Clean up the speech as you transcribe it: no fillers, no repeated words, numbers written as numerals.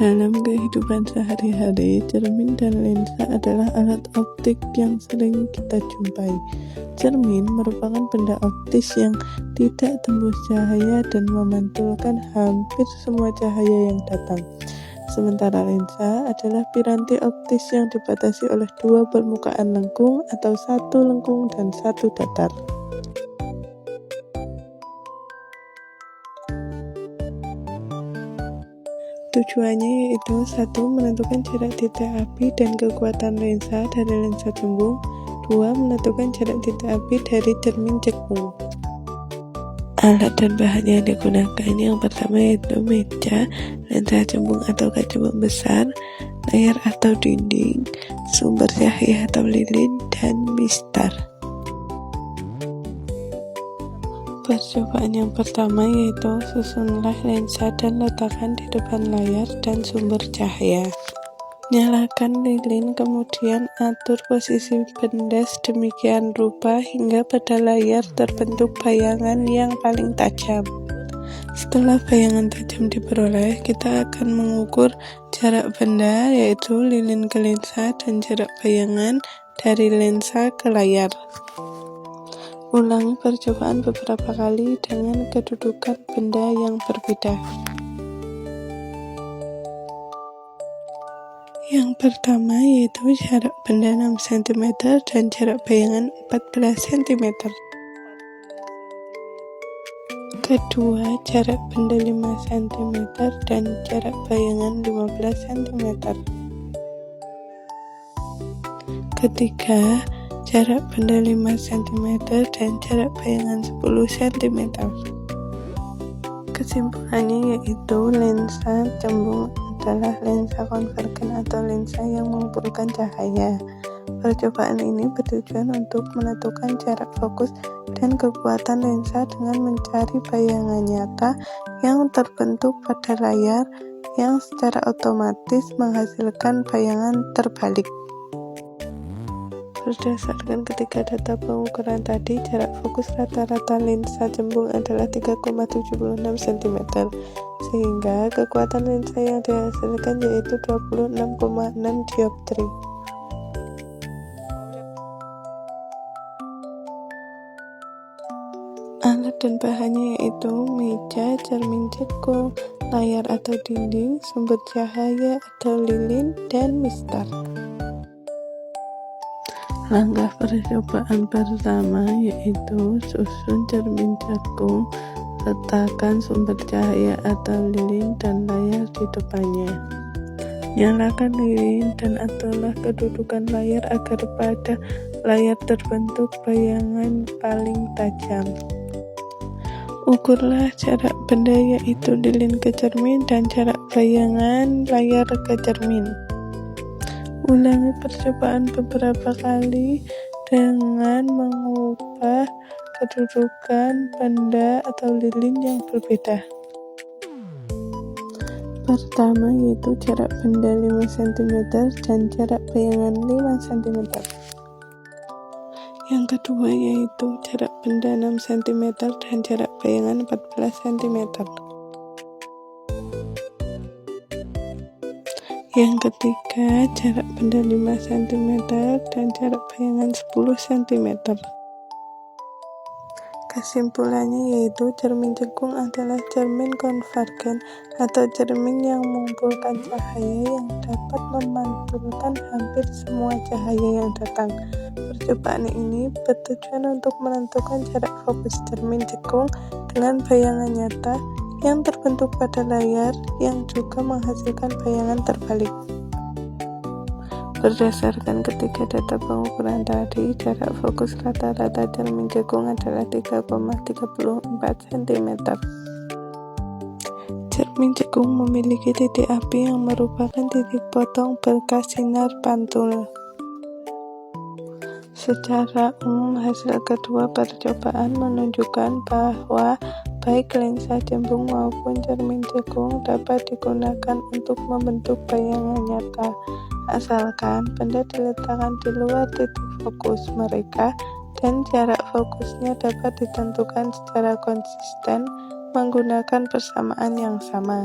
Dalam kehidupan sehari-hari, cermin dan lensa adalah alat optik yang sering kita jumpai. Cermin merupakan benda optis yang tidak tembus cahaya dan memantulkan hampir semua cahaya yang datang. Sementara lensa adalah piranti optis yang dibatasi oleh dua permukaan lengkung atau satu lengkung dan satu datar. Tujuannya yaitu 1. Menentukan jarak titik api dan kekuatan lensa dari lensa cembung. 2. Menentukan jarak titik api dari cermin cekung. Alat dan bahan yang digunakan yang pertama yaitu meja, lensa cembung atau kaca besar, layar atau dinding, sumber cahaya atau lilin, dan mistar. Percobaan yang pertama yaitu susunlah lensa dan letakkan di depan layar dan sumber cahaya. Nyalakan lilin, kemudian atur posisi benda sedemikian rupa hingga pada layar terbentuk bayangan yang paling tajam. Setelah bayangan tajam diperoleh, kita akan mengukur jarak benda yaitu lilin ke lensa dan jarak bayangan dari lensa ke layar. Ulangi percobaan beberapa kali dengan kedudukan benda yang berbeda. Yang pertama yaitu jarak benda 6 cm dan jarak bayangan 14 cm. Kedua, jarak benda 5 cm dan jarak bayangan 15 cm. Ketiga, jarak benda 5 cm dan jarak bayangan 10 cm. Kesimpulannya yaitu lensa cembung adalah lensa konvergen atau lensa yang mengumpulkan cahaya. Percobaan ini bertujuan untuk menentukan jarak fokus dan kekuatan lensa dengan mencari bayangan nyata yang terbentuk pada layar yang secara otomatis menghasilkan bayangan terbalik. Berdasarkan ketiga data pengukuran tadi, jarak fokus rata-rata lensa cembung adalah 3,76 cm, sehingga kekuatan lensa yang dihasilkan yaitu 26,6 dioptri. Alat dan bahannya yaitu meja, cermin cekung, layar atau dinding, sumber cahaya atau lilin, dan mistar. Langkah percobaan pertama yaitu susun cermin cekung, letakkan sumber cahaya atau lilin dan layar di depannya. Nyalakan lilin dan aturlah kedudukan layar agar pada layar terbentuk bayangan paling tajam. Ukurlah jarak benda yaitu lilin ke cermin dan jarak bayangan layar ke cermin. Ulangi percobaan beberapa kali dengan mengubah kedudukan benda atau lilin yang berbeda. Pertama yaitu jarak benda 5 cm dan jarak bayangan 5 cm. Yang kedua yaitu jarak benda 6 cm dan jarak bayangan 14 cm. Yang ketiga, jarak benda 5 cm dan jarak bayangan 10 cm. Kesimpulannya yaitu cermin cekung adalah cermin konvergen atau cermin yang mengumpulkan cahaya yang dapat memantulkan hampir semua cahaya yang datang. Percobaan ini bertujuan untuk menentukan jarak fokus cermin cekung dengan bayangan nyata yang terbentuk pada layar yang juga menghasilkan bayangan terbalik. Berdasarkan ketiga data pengukuran tadi, jarak fokus rata-rata cermin cekung adalah 3,34 cm. Cermin cekung memiliki titik api yang merupakan titik potong berkas sinar pantul. Secara umum, hasil kedua percobaan menunjukkan bahwa baik lensa cembung maupun cermin cekung dapat digunakan untuk membentuk bayangan nyata, asalkan benda diletakkan di luar titik fokus mereka dan jarak fokusnya dapat ditentukan secara konsisten menggunakan persamaan yang sama.